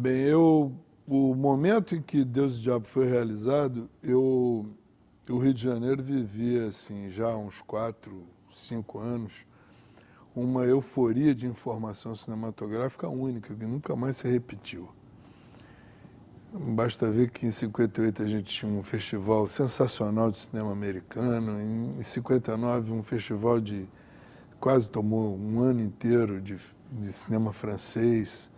Bem, o momento em que Deus e o Diabo foi realizado, o Rio de Janeiro vivia, assim, já há uns 4, 5 anos, uma euforia de informação cinematográfica única, que nunca mais se repetiu. Basta ver que em 58 a gente tinha um festival sensacional de cinema americano, em 59 um festival de quase tomou um ano inteiro de cinema francês.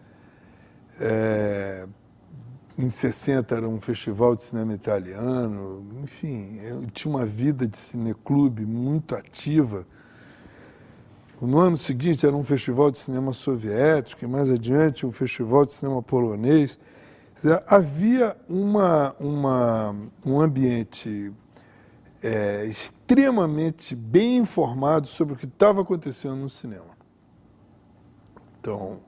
Em 60 era um festival de cinema italiano, enfim, eu tinha uma vida de cineclube muito ativa. No ano seguinte era um festival de cinema soviético, e mais adiante um festival de cinema polonês. Havia um ambiente extremamente bem informado sobre o que estava acontecendo no cinema. Então,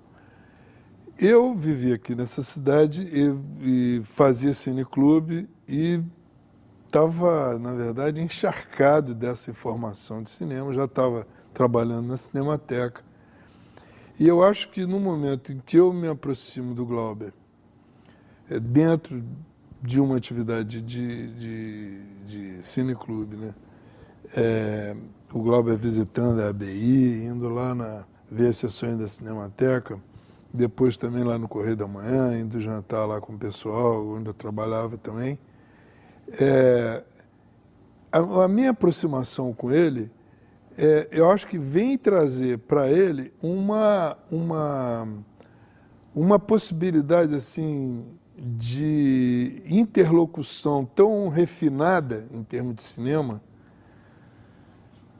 eu vivia aqui nessa cidade e fazia cineclube e estava, na verdade, encharcado dessa informação de cinema, já estava trabalhando na Cinemateca. E eu acho que no momento em que eu me aproximo do Glauber, dentro de uma atividade de cineclube, né? O Glauber visitando a ABI, indo lá ver as sessões da Cinemateca, depois também lá no Correio da Manhã, indo jantar lá com o pessoal, onde eu trabalhava também. A minha aproximação com ele, eu acho que vem trazer para ele uma possibilidade assim de interlocução tão refinada em termos de cinema.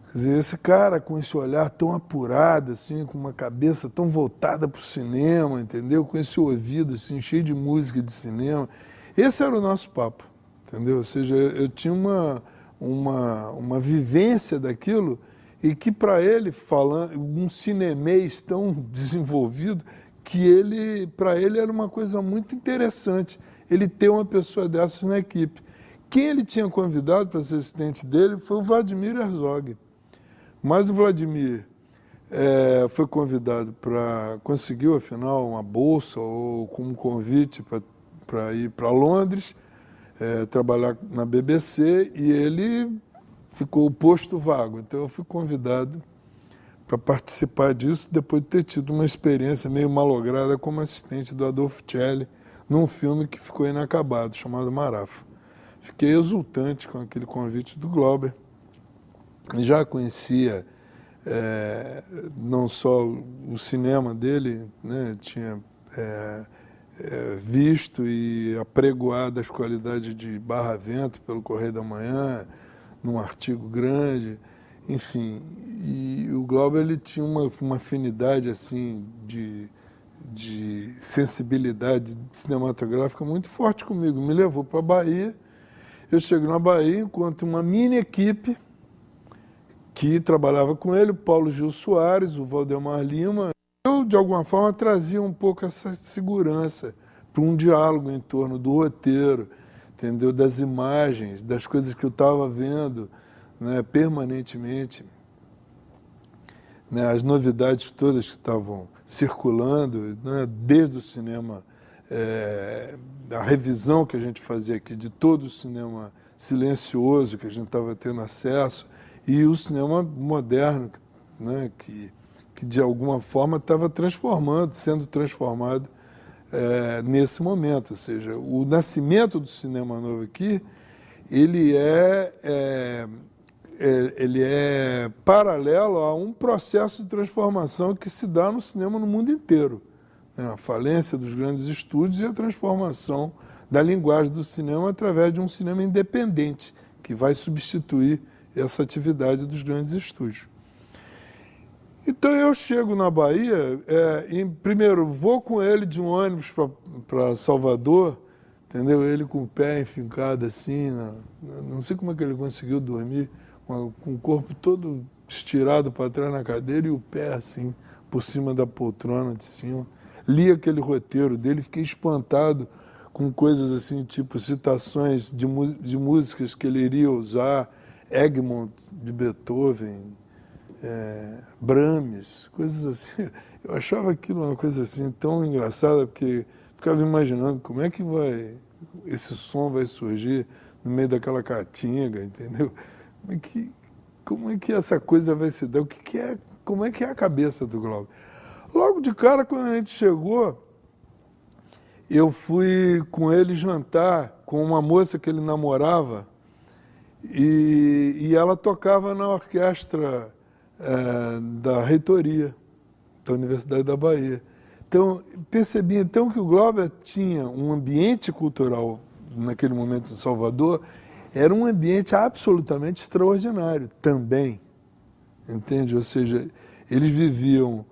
Quer dizer, esse cara com esse olhar tão apurado, assim, com uma cabeça tão voltada para o cinema, entendeu? Com esse ouvido assim, cheio de música de cinema. Esse era o nosso papo, entendeu? Ou seja, eu tinha uma vivência daquilo e que para ele, falando um cinemês tão desenvolvido, que para ele era uma coisa muito interessante ele ter uma pessoa dessas na equipe. Quem ele tinha convidado para ser assistente dele foi o Vladimir Herzog. Mas o Vladimir foi convidado conseguiu, afinal, uma bolsa ou com um convite para ir para Londres, trabalhar na BBC, e ele ficou o posto vago. Então eu fui convidado para participar disso, depois de ter tido uma experiência meio malograda como assistente do Adolfo Celli, num filme que ficou inacabado, chamado Marafa. Fiquei exultante com aquele convite do Glauber. Já conhecia não só o cinema dele, né, tinha visto e apregoado as qualidades de Barravento pelo Correio da Manhã, num artigo grande, enfim. E o Glauber ele tinha uma afinidade assim de sensibilidade cinematográfica muito forte comigo. Me levou para a Bahia. Eu chego na Bahia, encontro uma mini equipe que trabalhava com ele, o Paulo Gil Soares, o Valdemar Lima. Eu, de alguma forma, trazia um pouco essa segurança para um diálogo em torno do roteiro, entendeu? Das imagens, das coisas que eu estava vendo, né, permanentemente, né, as novidades todas que estavam circulando, né, desde o cinema, a revisão que a gente fazia aqui de todo o cinema silencioso que a gente estava tendo acesso, e o cinema moderno, né, que de alguma forma estava sendo transformado nesse momento. Ou seja, o nascimento do cinema novo aqui, ele é paralelo a um processo de transformação que se dá no cinema no mundo inteiro. A falência dos grandes estúdios e a transformação da linguagem do cinema através de um cinema independente, que vai substituir essa atividade dos grandes estúdios. Então eu chego na Bahia, primeiro vou com ele de um ônibus para Salvador, entendeu? Ele com o pé enfincado assim, não sei como é que ele conseguiu dormir, com o corpo todo estirado para trás na cadeira e o pé assim, por cima da poltrona de cima. Li aquele roteiro dele, fiquei espantado com coisas assim, tipo citações de músicas que ele iria usar, Egmont de Beethoven, Brahms, coisas assim. Eu achava aquilo uma coisa assim tão engraçada, porque ficava imaginando como é que esse som vai surgir no meio daquela caatinga, entendeu? Como é que essa coisa vai se dar? Como é que é a cabeça do Glauber? Logo de cara, quando a gente chegou, eu fui com ele jantar com uma moça que ele namorava e ela tocava na orquestra da reitoria da Universidade da Bahia. Então, percebi então que o Glauber tinha um ambiente cultural naquele momento em Salvador, era um ambiente absolutamente extraordinário também, entende? Ou seja, eles viviam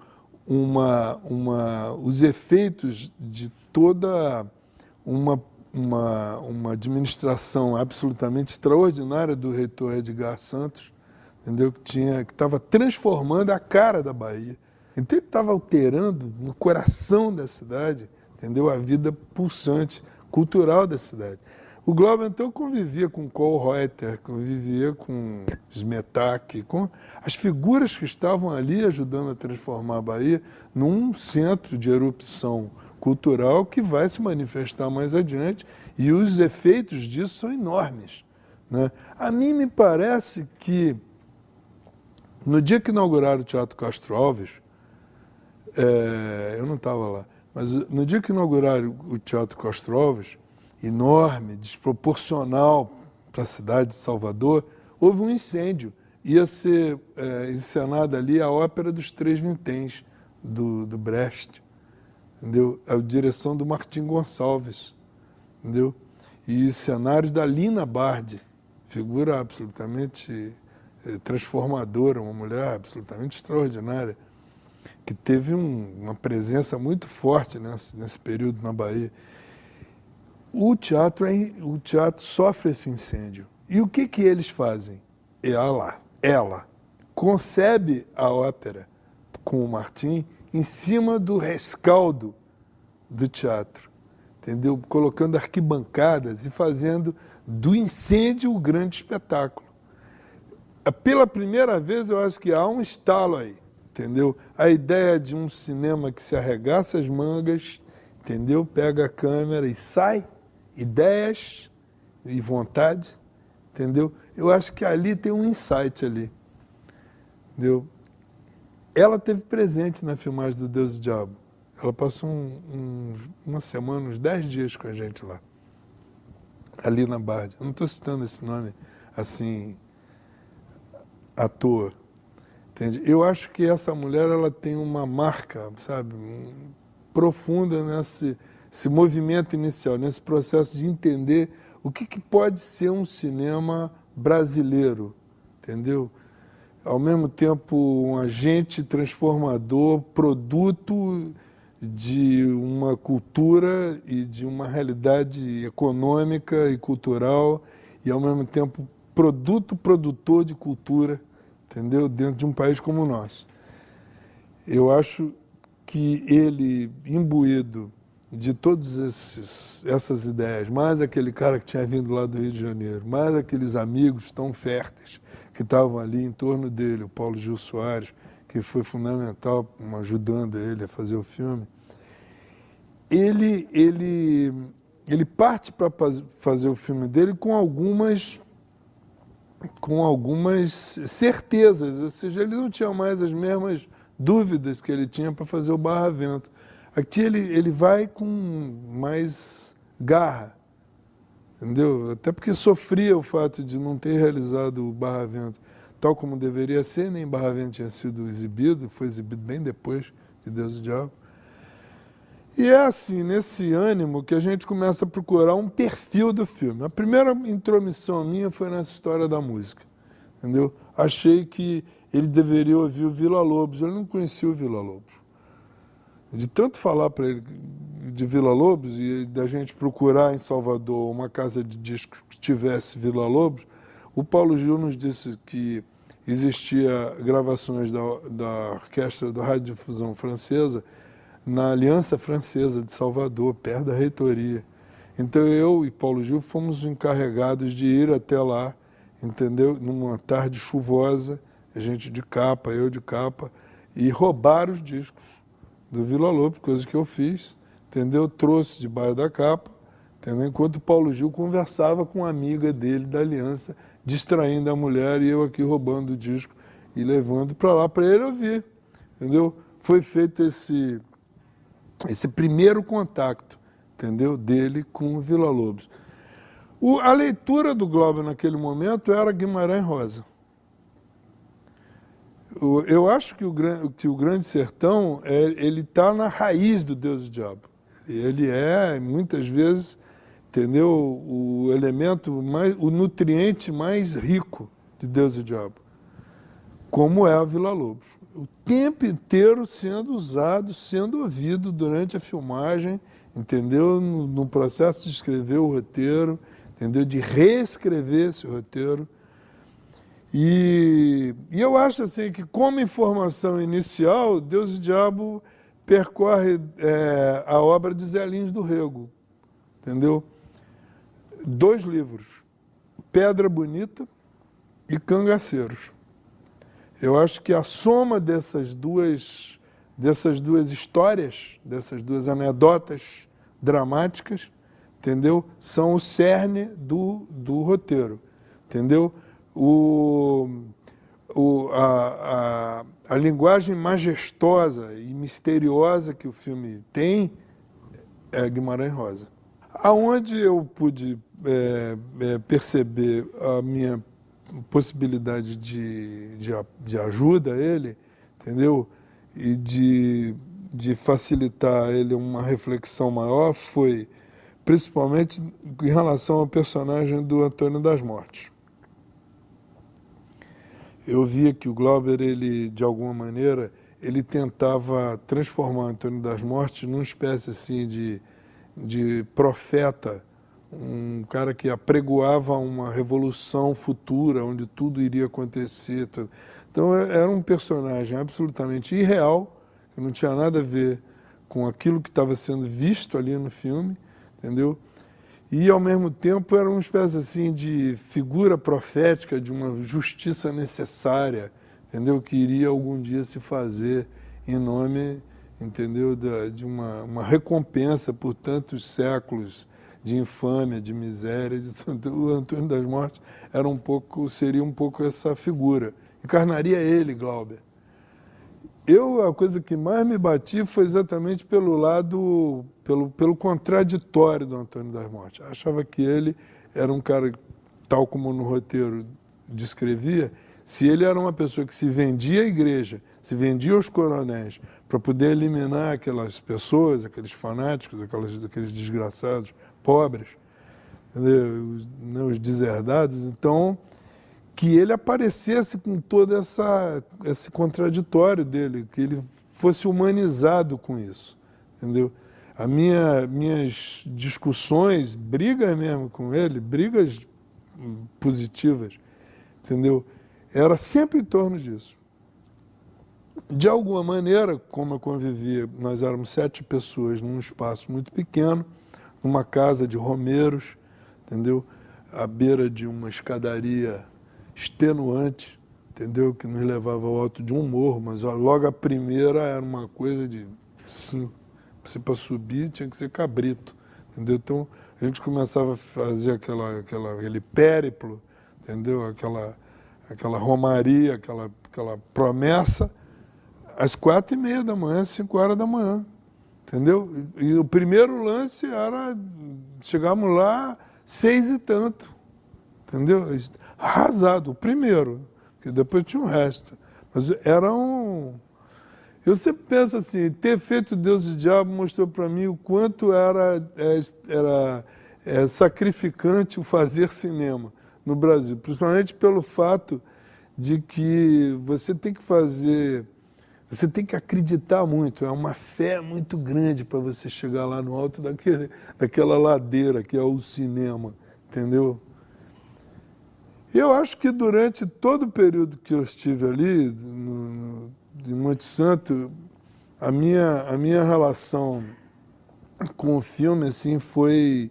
os efeitos de toda uma administração absolutamente extraordinária do reitor Edgar Santos, entendeu? Que estava transformando a cara da Bahia. Então ele estava alterando no coração da cidade, entendeu? A vida pulsante, cultural da cidade. O Glauber, então, convivia com Kohlreuter, convivia com Smetak, com as figuras que estavam ali ajudando a transformar a Bahia num centro de erupção cultural que vai se manifestar mais adiante, e os efeitos disso são enormes, né? A mim me parece que, no dia que inauguraram o Teatro Castro Alves, eu não estava lá, mas no dia que inauguraram o Teatro Castro Alves, enorme, desproporcional para a cidade de Salvador, houve um incêndio. Ia ser encenada ali a Ópera dos Três Vinténs, do Brecht, entendeu? A direção do Martim Gonçalves, entendeu? E cenários da Lina Bardi, figura absolutamente transformadora, uma mulher absolutamente extraordinária, que teve uma presença muito forte nesse período na Bahia. O teatro sofre esse incêndio. E o que eles fazem? Ela concebe a ópera com o Martim em cima do rescaldo do teatro, entendeu? Colocando arquibancadas e fazendo do incêndio o grande espetáculo. Pela primeira vez, eu acho que há um estalo aí, entendeu? A ideia de um cinema que se arregaça as mangas, entendeu? Pega a câmera e sai, ideias e vontade, entendeu? Eu acho que ali tem um insight ali, entendeu? Ela teve presente na filmagem do Deus e o Diabo. Ela passou uma semana, uns 10 dias com a gente lá, ali na Bardi. Eu não estou citando esse nome assim à toa, entende? Eu acho que essa mulher, ela tem uma marca, sabe, profunda nesse movimento inicial, nesse processo de entender o que pode ser um cinema brasileiro, entendeu? Ao mesmo tempo, um agente transformador, produto de uma cultura e de uma realidade econômica e cultural, e ao mesmo tempo produtor de cultura, entendeu? Dentro de um país como o nosso. Eu acho que ele, imbuído de todas essas ideias, mais aquele cara que tinha vindo lá do Rio de Janeiro, mais aqueles amigos tão férteis que estavam ali em torno dele, o Paulo Gil Soares, que foi fundamental ajudando ele a fazer o filme, ele parte para fazer o filme dele com algumas certezas, ou seja, ele não tinha mais as mesmas dúvidas que ele tinha para fazer o Barravento. Aqui ele vai com mais garra, entendeu? Até porque sofria o fato de não ter realizado o Barravento tal como deveria ser, nem Barravento tinha sido exibido, foi exibido bem depois de Deus e o Diabo. E é assim, nesse ânimo, que a gente começa a procurar um perfil do filme. A primeira intromissão minha foi nessa história da música, entendeu? Achei que ele deveria ouvir o Villa-Lobos, ele não conhecia o Villa-Lobos. De tanto falar para ele de Villa-Lobos e da gente procurar em Salvador uma casa de discos que tivesse Villa-Lobos, o Paulo Gil nos disse que existia gravações da orquestra do Radiodifusão Francesa na Aliança Francesa de Salvador, perto da reitoria. Então eu e Paulo Gil fomos encarregados de ir até lá, entendeu? Numa tarde chuvosa, a gente de capa, eu de capa, e roubar os discos do Villa-Lobos, coisa que eu fiz, entendeu? Trouxe debaixo da capa, entendeu? Enquanto o Paulo Gil conversava com uma amiga dele da Aliança, distraindo a mulher e eu aqui roubando o disco e levando para lá para ele ouvir, entendeu? Foi feito esse primeiro contato, entendeu? Dele com o Villa-Lobos. A leitura do Glauber naquele momento era Guimarães Rosa. Eu acho que o Grande Sertão ele está na raiz do Deus e o Diabo. Ele é, muitas vezes, entendeu? O elemento o nutriente mais rico de Deus e o Diabo, como é a Villa-Lobos. O tempo inteiro sendo usado, sendo ouvido durante a filmagem, entendeu? No processo de escrever o roteiro, entendeu? De reescrever esse roteiro. E eu acho assim que, como informação inicial, Deus e o Diabo percorre a obra de Zé Lins do Rego, entendeu? 2 livros, Pedra Bonita e Cangaceiros. Eu acho que a soma dessas duas histórias, dessas 2 anedotas dramáticas, entendeu? São o cerne do roteiro, entendeu? A linguagem majestosa e misteriosa que o filme tem é Guimarães Rosa. Aonde eu pude perceber a minha possibilidade de ajuda a ele, entendeu? E de facilitar a ele uma reflexão maior foi principalmente em relação ao personagem do Antônio das Mortes. Eu via que o Glauber, ele, de alguma maneira, ele tentava transformar o Antônio das Mortes numa espécie assim de profeta, um cara que apregoava uma revolução futura, onde tudo iria acontecer. Então, era um personagem absolutamente irreal, que não tinha nada a ver com aquilo que estava sendo visto ali no filme, entendeu? E, ao mesmo tempo, era uma espécie assim de figura profética de uma justiça necessária, entendeu? Que iria algum dia se fazer em nome, entendeu? De uma recompensa por tantos séculos de infâmia, de miséria. O Antônio das Mortes seria um pouco essa figura. Encarnaria ele, Glauber. A coisa que mais me bati foi exatamente pelo lado, pelo contraditório do Antônio das Mortes. Achava que ele era um cara, tal como no roteiro descrevia, se ele era uma pessoa que se vendia à igreja, se vendia aos coronéis, para poder eliminar aquelas pessoas, aqueles fanáticos, aqueles desgraçados, pobres, os deserdados, então, que ele aparecesse com todo esse contraditório dele, que ele fosse humanizado com isso, entendeu? Minhas discussões, brigas mesmo com ele, brigas positivas, entendeu? Era sempre em torno disso. De alguma maneira, como eu convivia, nós éramos 7 pessoas num espaço muito pequeno, numa casa de romeiros, entendeu? À beira de uma escadaria extenuante, entendeu? Que nos levava ao alto de um morro, mas logo a primeira era uma coisa de, sim, você para subir tinha que ser cabrito, entendeu? Então a gente começava a fazer aquele périplo, entendeu? Aquela romaria, aquela promessa, às 4h30 da manhã, 5 horas da manhã, entendeu? E o primeiro lance era, chegamos lá 6 e tanto, entendeu? Arrasado, o primeiro, porque depois tinha o resto. Mas era eu sempre penso assim, ter feito Deus e Diabo mostrou para mim o quanto era sacrificante o fazer cinema no Brasil, principalmente pelo fato de que você tem que acreditar muito, é uma fé muito grande para você chegar lá no alto daquela ladeira que é o cinema, entendeu? E eu acho que durante todo o período que eu estive ali, de Monte Santo, a minha relação com o filme assim, foi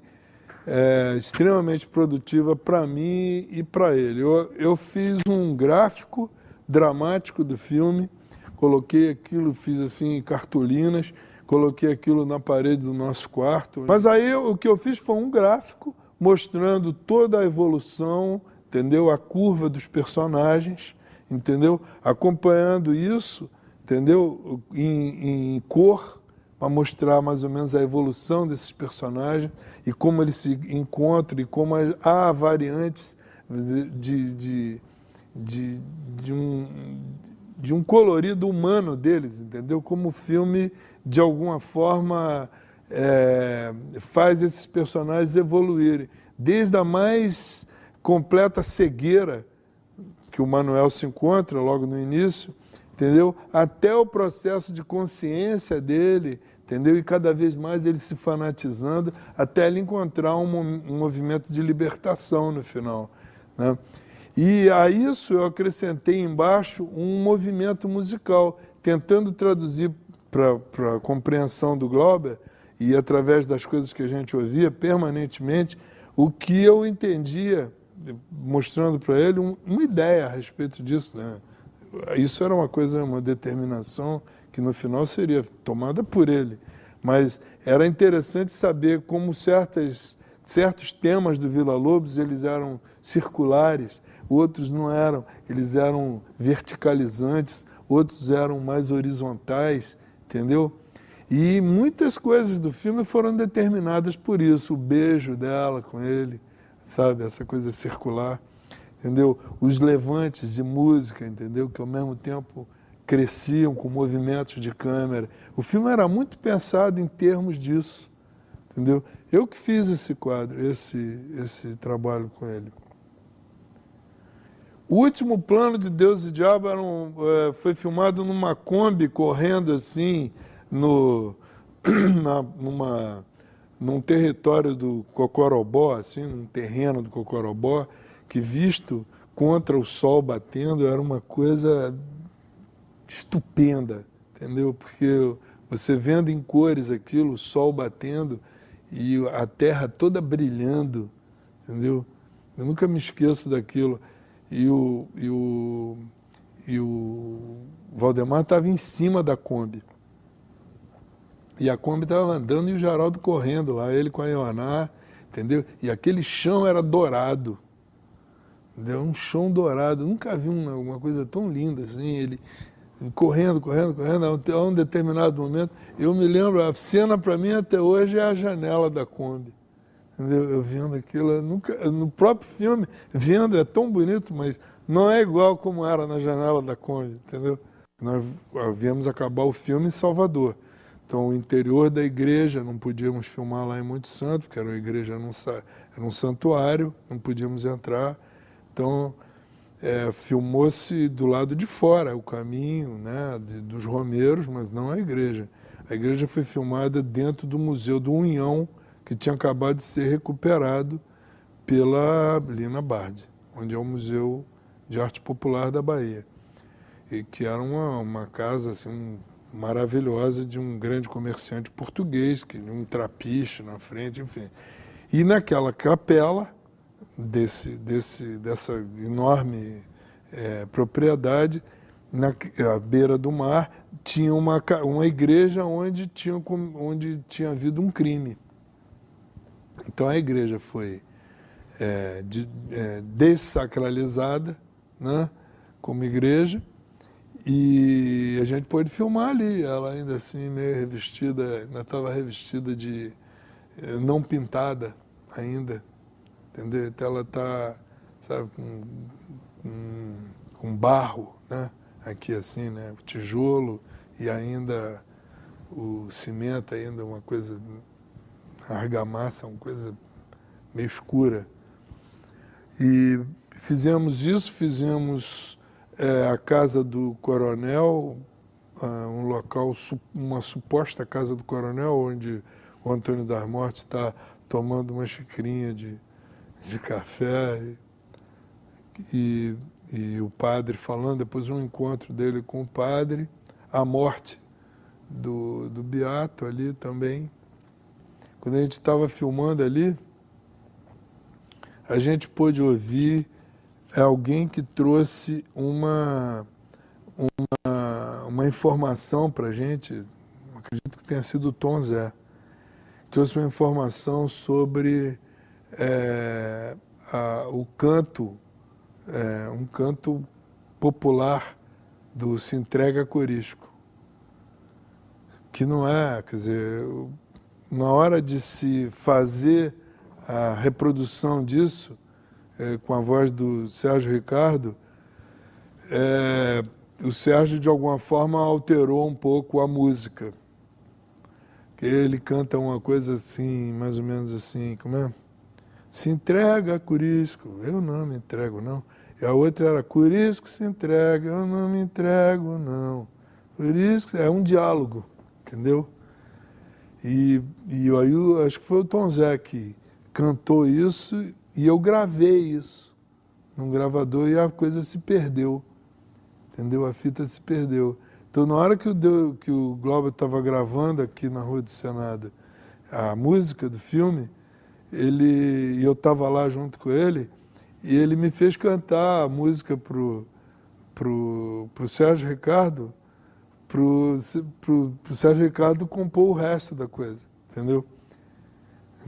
extremamente produtiva para mim e para ele. Eu fiz um gráfico dramático do filme, coloquei aquilo, fiz assim cartolinas, coloquei aquilo na parede do nosso quarto. Mas aí o que eu fiz foi um gráfico mostrando toda a evolução, entendeu? A curva dos personagens, entendeu? Acompanhando isso, entendeu? Em cor, para mostrar mais ou menos a evolução desses personagens e como eles se encontram e como há variantes de um colorido humano deles, entendeu? Como o filme, de alguma forma, faz esses personagens evoluírem. Desde a mais completa cegueira que o Manuel se encontra logo no início, entendeu? Até o processo de consciência dele, entendeu? E cada vez mais ele se fanatizando até ele encontrar um movimento de libertação no final, né? E a isso eu acrescentei embaixo um movimento musical, tentando traduzir para a compreensão do Glauber e através das coisas que a gente ouvia permanentemente, o que eu entendia, mostrando para ele uma ideia a respeito disso, né? Isso era uma coisa, uma determinação que no final seria tomada por ele, mas era interessante saber como certos temas do Villa-Lobos eles eram circulares, outros não eram, eles eram verticalizantes, outros eram mais horizontais, entendeu? E muitas coisas do filme foram determinadas por isso, o beijo dela com ele, sabe, essa coisa circular, entendeu? Os levantes de música, entendeu? Que ao mesmo tempo cresciam com movimentos de câmera. O filme era muito pensado em termos disso, entendeu? Eu que fiz esse quadro, esse trabalho com ele. O último plano de Deus e Diabo foi filmado numa Kombi correndo assim num território do Cocorobó, assim, num terreno do Cocorobó, que visto contra o sol batendo era uma coisa estupenda, entendeu? Porque você vendo em cores aquilo, o sol batendo e a terra toda brilhando, entendeu? Eu nunca me esqueço daquilo. E o Valdemar estava em cima da Kombi. E a Kombi estava andando e o Geraldo correndo lá, ele com a Ioná, entendeu? E aquele chão era dourado. Entendeu? Um chão dourado. Eu nunca vi uma coisa tão linda assim. Ele correndo, a um determinado momento. Eu me lembro, a cena para mim até hoje é a janela da Kombi. Entendeu? Eu vendo aquilo, no próprio filme, vendo, é tão bonito, mas não é igual como era na janela da Kombi, entendeu? Nós viemos acabar o filme em Salvador. Então, o interior da igreja, não podíamos filmar lá em Monte Santo, porque era uma igreja, era um santuário, não podíamos entrar. Então, filmou-se do lado de fora, o caminho, né, dos romeiros, mas não a igreja. A igreja foi filmada dentro do Museu do Unhão, que tinha acabado de ser recuperado pela Lina Bardi, onde é o Museu de Arte Popular da Bahia, e que era uma casa assim, maravilhosa de um grande comerciante português, que um trapiche na frente, enfim. E naquela capela dessa enorme propriedade, à beira do mar, tinha uma igreja onde tinha havido um crime. Então a igreja foi dessacralizada, né, como igreja, e a gente pôde filmar ali, ela ainda assim meio revestida, ainda estava revestida de não pintada ainda, entendeu? Então ela está, sabe, com barro, né, aqui assim, né, tijolo e ainda o cimento ainda uma coisa, a argamassa, uma coisa meio escura. E fizemos isso, fizemos a casa do coronel, um local, uma suposta casa do coronel, onde o Antônio das Mortes está tomando uma xicrinha de café e o padre falando, depois um encontro dele com o padre, a morte do Beato ali também. Quando a gente estava filmando ali, a gente pôde ouvir alguém que trouxe uma informação para a gente, acredito que tenha sido o Tom Zé. Trouxe uma informação sobre o canto, um canto popular do Se Entrega Corisco, que não é, quer dizer, na hora de se fazer a reprodução disso, com a voz do Sérgio Ricardo, o Sérgio de alguma forma alterou um pouco a música. Ele canta uma coisa assim, mais ou menos assim, como é? Se entrega, Corisco, eu não me entrego, não. E a outra era, Corisco se entrega, eu não me entrego, não. Corisco, é um diálogo, entendeu? E aí eu acho que foi o Tom Zé que cantou isso e eu gravei isso num gravador e a coisa se perdeu, entendeu? A fita se perdeu. Então, na hora que o Glauber estava gravando aqui na Rua do Senado a música do filme, eu estava lá junto com ele, e ele me fez cantar a música pro Sérgio Ricardo, pro Sérgio Ricardo compor o resto da coisa, entendeu?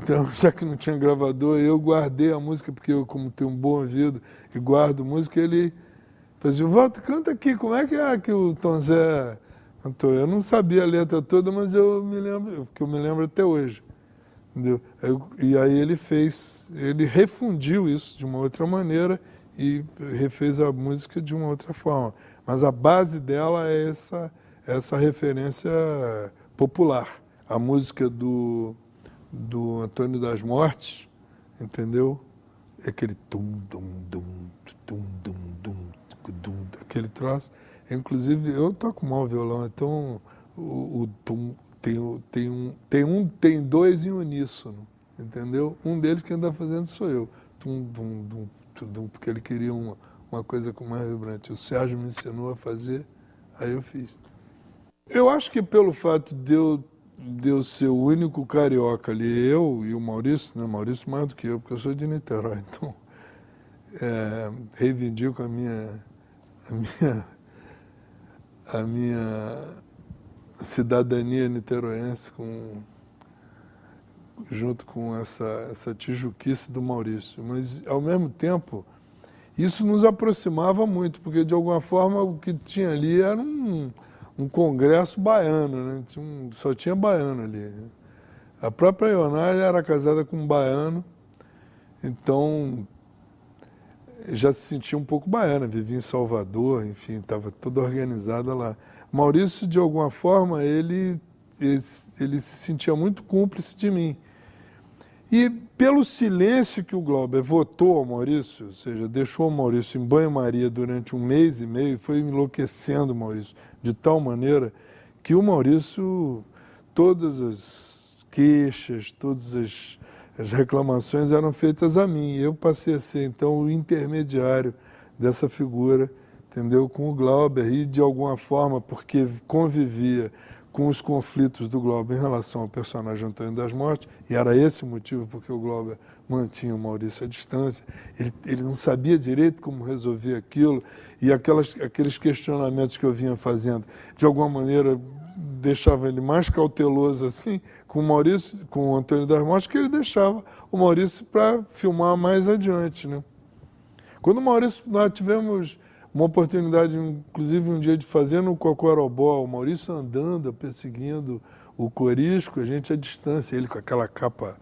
Então, já que não tinha gravador, eu guardei a música, porque eu, como tenho um bom ouvido e guardo música, ele fazia, Walter, canta aqui, como é que o Tom Zé cantou? Eu não sabia a letra toda, mas eu me lembro, porque eu me lembro até hoje. Entendeu? E aí ele refundiu isso de uma outra maneira e refez a música de uma outra forma. Mas a base dela é essa referência popular. A música do Antônio das Mortes, entendeu? É aquele aquele troço. Inclusive, eu toco mal violão, então o tum tem dois em uníssono, entendeu? Um deles que anda fazendo sou eu. Porque ele queria uma coisa com mais vibrante. O Sérgio me ensinou a fazer, aí eu fiz. Eu acho que pelo fato de eu ser o único carioca ali, eu e o Maurício, né? Maurício mais do que eu, porque eu sou de Niterói, então reivindico a minha cidadania niteroense junto com essa tijuquice do Maurício. Mas, ao mesmo tempo, isso nos aproximava muito, porque, de alguma forma, o que tinha ali era um congresso baiano, né? Só tinha baiano ali. A própria Ionara era casada com um baiano, então já se sentia um pouco baiana, vivia em Salvador, enfim, estava toda organizada lá. Maurício, de alguma forma, ele se sentia muito cúmplice de mim. E pelo silêncio que o Glauber votou ao Maurício, ou seja, deixou o Maurício em banho-maria durante 1 mês e meio, foi enlouquecendo o Maurício, de tal maneira que o Maurício, todas as queixas, todas as reclamações eram feitas a mim. Eu passei a ser, então, o intermediário dessa figura, entendeu, com o Glauber, e de alguma forma, porque convivia com os conflitos do Glauber em relação ao personagem Antônio das Mortes, e era esse o motivo porque o Glauber mantinha o Maurício à distância, ele não sabia direito como resolver aquilo, e aqueles questionamentos que eu vinha fazendo, de alguma maneira, deixava ele mais cauteloso assim, com o Maurício, com o Antônio das Mortes, que ele deixava o Maurício para filmar mais adiante, né? Quando o Maurício, nós tivemos uma oportunidade, inclusive um dia de fazer no Cocorobó, o Maurício andando, perseguindo o Corisco, a gente à distância, ele com aquela capa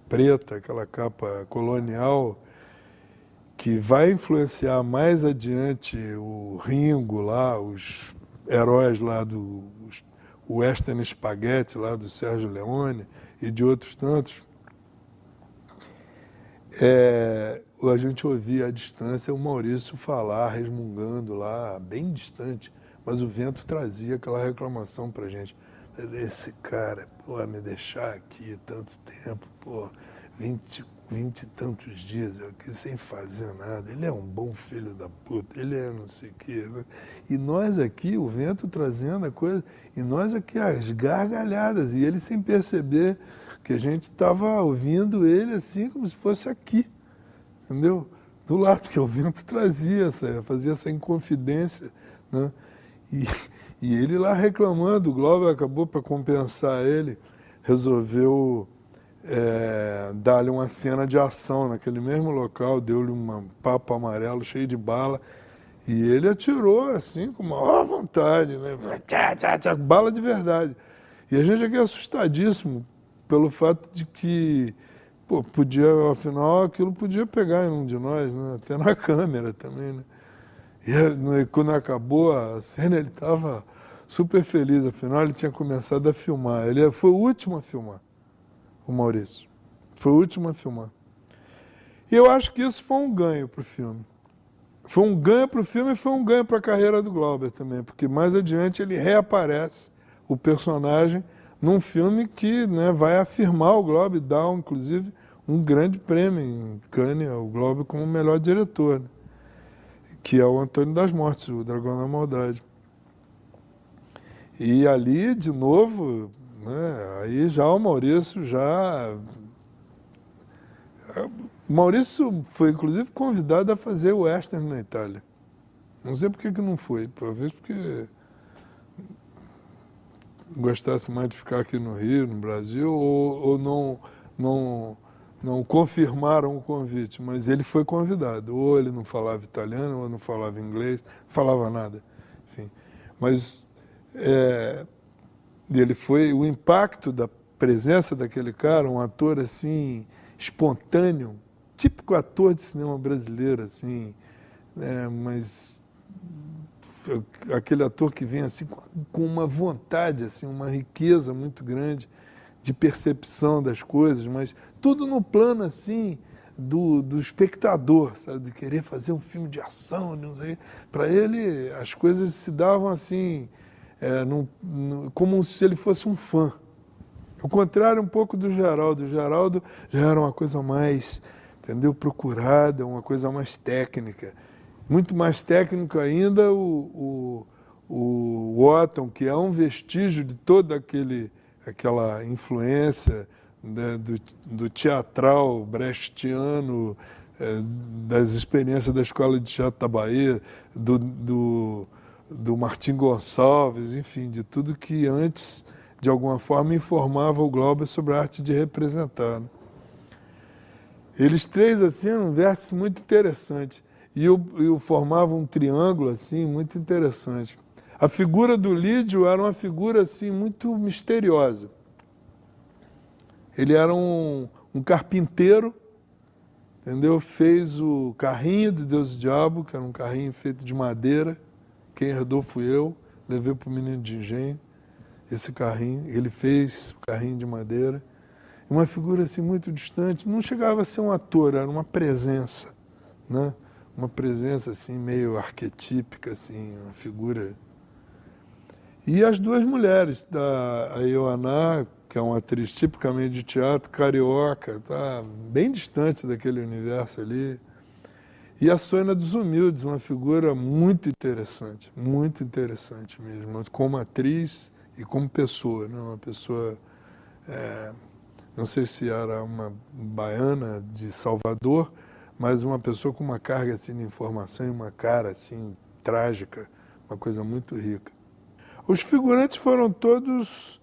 preta, aquela capa colonial, que vai influenciar mais adiante o Ringo lá, os heróis lá do Western Spaghetti, lá do Sérgio Leone e de outros tantos. A gente ouvia à distância o Maurício falar, resmungando lá, bem distante, mas o vento trazia aquela reclamação pra gente. Esse cara, pô, me deixar aqui tanto tempo, pô, 20 e tantos dias eu aqui sem fazer nada, ele é um bom filho da puta, ele é não sei o quê. Né? E nós aqui, o vento trazendo a coisa, e nós aqui as gargalhadas, e ele sem perceber que a gente estava ouvindo ele assim como se fosse aqui, entendeu? Do lado que o vento trazia, fazia essa inconfidência, né? E ele lá reclamando, o Glauber acabou para compensar ele, resolveu dar-lhe uma cena de ação naquele mesmo local, deu-lhe um papo amarelo cheio de bala, e ele atirou assim com maior vontade, né? Tchá, tchá, tchá, bala de verdade. E a gente aqui é assustadíssimo pelo fato de que, pô, podia, afinal, aquilo podia pegar em um de nós, né? Até na câmera também, né? E quando acabou a cena, ele estava super feliz, afinal ele tinha começado a filmar. Ele foi o último a filmar, o Maurício. Foi o último a filmar. E eu acho que isso foi um ganho para o filme. Foi um ganho para o filme e foi um ganho para a carreira do Glauber também, porque mais adiante ele reaparece, o personagem, num filme que, né, vai afirmar o Glauber e dar, inclusive, um grande prêmio em Cannes ao Glauber como melhor diretor, né, que é o Antônio das Mortes, o Dragão da Maldade. E ali, de novo, né, aí já o Maurício O Maurício foi, inclusive, convidado a fazer o western na Itália. Não sei por que não foi, talvez porque gostasse mais de ficar aqui no Rio, no Brasil, ou não confirmaram o convite, mas ele foi convidado. Ou ele não falava italiano, ou não falava inglês, não falava nada. Enfim, mas ele foi, o impacto da presença daquele cara, um ator assim espontâneo, típico ator de cinema brasileiro, assim, mas aquele ator que vem assim com uma vontade, assim, uma riqueza muito grande de percepção das coisas, mas tudo no plano assim do espectador, sabe, de querer fazer um filme de ação, não sei. Para ele as coisas se davam assim, como se ele fosse um fã. Ao contrário um pouco do Geraldo. O Geraldo já era uma coisa mais, entendeu, procurada, uma coisa mais técnica. Muito mais técnico ainda o Otton, que é um vestígio de toda aquela influência, né, do teatral brechtiano, das experiências da Escola de Teatro da Bahia, do Martim Gonçalves, enfim, de tudo que antes, de alguma forma, informava o Glauber sobre a arte de representar, né? Eles três, assim, eram um vértice muito interessante. E eu formava um triângulo, assim, muito interessante. A figura do Lídio era uma figura, assim, muito misteriosa. Ele era um carpinteiro, entendeu? Fez o carrinho de Deus e Diabo, que era um carrinho feito de madeira. Quem herdou fui eu, levei para o menino de engenho esse carrinho. Ele fez o carrinho de madeira. Uma figura, assim, muito distante. Não chegava a ser um ator, era uma presença, né? Uma presença assim meio arquetípica, assim, uma figura. E as duas mulheres, a Ioana, que é uma atriz tipicamente de teatro, carioca, tá bem distante daquele universo ali, e a Sônia dos Humildes, uma figura muito interessante mesmo, como atriz e como pessoa, né? Uma pessoa, não sei se era uma baiana de Salvador, mas uma pessoa com uma carga assim, de informação e uma cara assim, trágica, uma coisa muito rica. Os figurantes foram todos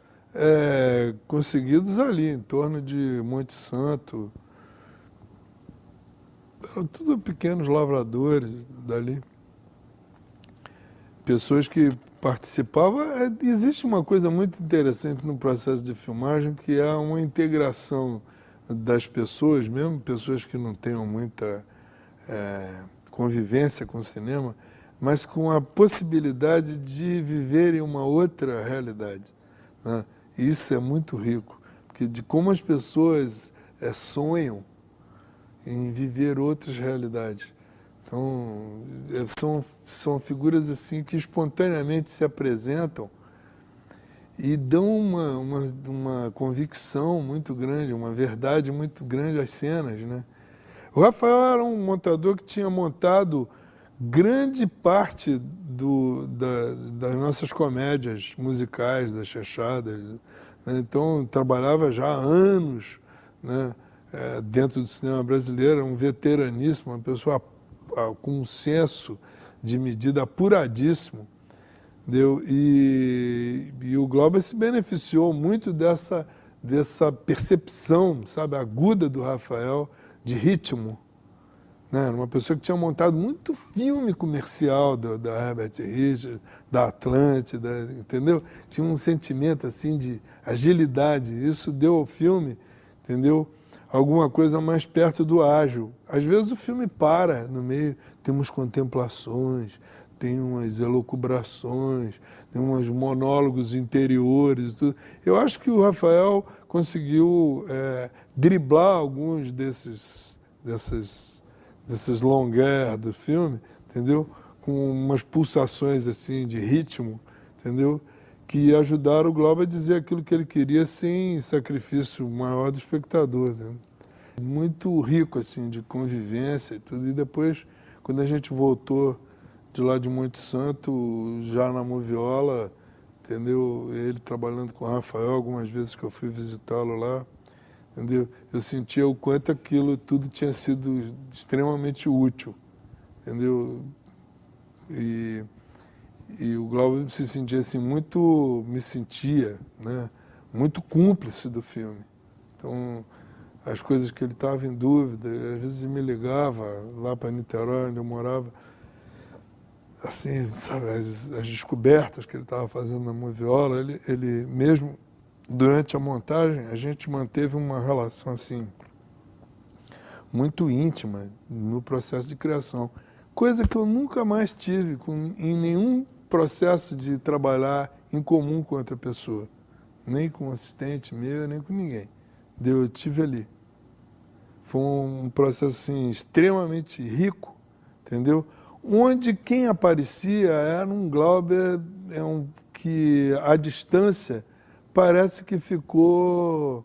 conseguidos ali, em torno de Monte Santo. Eram tudo pequenos lavradores dali. Pessoas que participavam. Existe uma coisa muito interessante no processo de filmagem, que é uma integração das pessoas, mesmo pessoas que não tenham muita convivência com o cinema, mas com a possibilidade de viverem uma outra realidade, né? E isso é muito rico, porque de como as pessoas sonham em viver outras realidades. Então, são figuras assim que espontaneamente se apresentam e dão uma convicção muito grande, uma verdade muito grande às cenas, né? O Rafael era um montador que tinha montado grande parte das nossas comédias musicais, das chanchadas, né? Então, trabalhava já há anos, né, dentro do cinema brasileiro, um veteraníssimo, uma pessoa com um senso de medida apuradíssimo, entendeu? E o Glauber se beneficiou muito dessa percepção, sabe, aguda do Rafael de ritmo, né? Uma pessoa que tinha montado muito filme comercial da Herbert Richards, da Atlântida, entendeu? Tinha um sentimento assim de agilidade. Isso deu ao filme, entendeu? Alguma coisa mais perto do ágil. Às vezes o filme para no meio, tem umas contemplações, tem umas elucubrações, tem uns monólogos interiores e tudo. Eu acho que o Rafael conseguiu driblar alguns desses longueurs do filme, entendeu? Com umas pulsações assim de ritmo, entendeu? Que ajudaram o Glauber a dizer aquilo que ele queria sem sacrifício maior do espectador, né? Muito rico assim de convivência e tudo. E depois, quando a gente voltou de lá de Monte Santo, já na Moviola, entendeu? Ele trabalhando com o Rafael, algumas vezes que eu fui visitá-lo lá, entendeu? Eu sentia o quanto aquilo tudo tinha sido extremamente útil, entendeu? E o Glauber se sentia assim me sentia, né, muito cúmplice do filme. Então, as coisas que ele estava em dúvida, às vezes ele me ligava lá para Niterói, onde eu morava, assim, sabe, as descobertas que ele estava fazendo na Moviola, ele mesmo, durante a montagem, a gente manteve uma relação assim muito íntima no processo de criação, coisa que eu nunca mais tive em nenhum processo de trabalhar em comum com outra pessoa, nem com um assistente meu, nem com ninguém. Eu tive ali. Foi um processo assim, extremamente rico, entendeu? Onde quem aparecia era um Glauber que à distância parece que ficou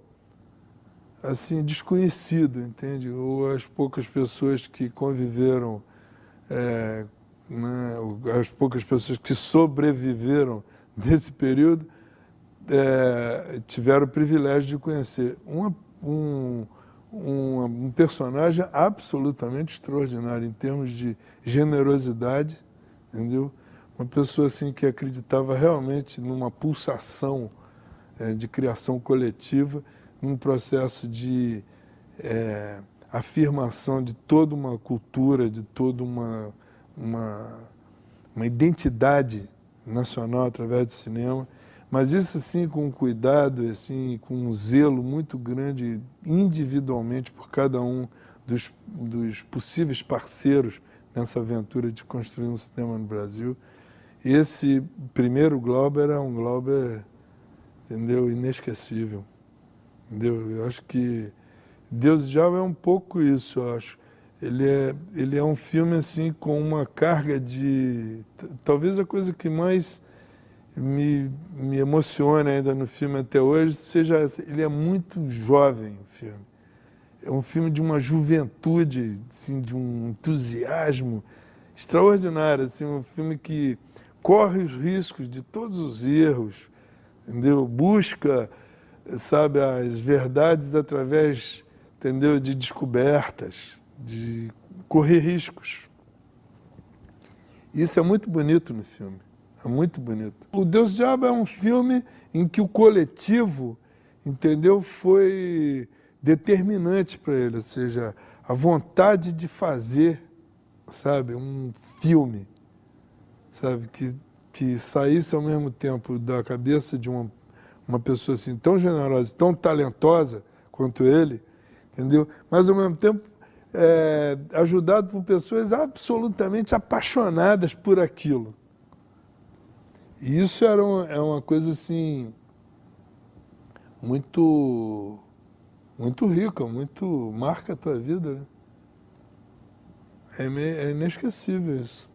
assim desconhecido, entende? Ou as poucas pessoas que conviveram, né, as poucas pessoas que sobreviveram nesse período tiveram o privilégio de conhecer um personagem absolutamente extraordinário em termos de generosidade, entendeu? Uma pessoa assim que acreditava realmente numa pulsação de criação coletiva, num processo de afirmação de toda uma cultura, de toda uma identidade nacional através do cinema. Mas isso assim com cuidado, assim, com um zelo muito grande individualmente por cada um dos possíveis parceiros nessa aventura de construir um cinema no Brasil. Esse primeiro Glauber é um Glauber, entendeu, inesquecível. Entendeu? Eu acho que Deus e Diabo é um pouco isso, eu acho. Ele é um filme assim com uma carga de... Talvez a coisa que mais me emociona ainda no filme até hoje seja essa. Ele é muito jovem, o filme. É um filme de uma juventude, assim, de um entusiasmo extraordinário, assim, um filme que corre os riscos de todos os erros, entendeu? Busca, sabe, as verdades através, entendeu, de descobertas, de correr riscos. Isso é muito bonito no filme. É muito bonito. O Deus e o Diabo é um filme em que o coletivo, entendeu, foi determinante para ele, ou seja, a vontade de fazer, sabe, um filme, sabe, que saísse ao mesmo tempo da cabeça de uma pessoa assim tão generosa, tão talentosa quanto ele, entendeu? Mas ao mesmo tempo ajudado por pessoas absolutamente apaixonadas por aquilo. E isso é uma coisa assim muito rica, marca a tua vida, né? É inesquecível isso.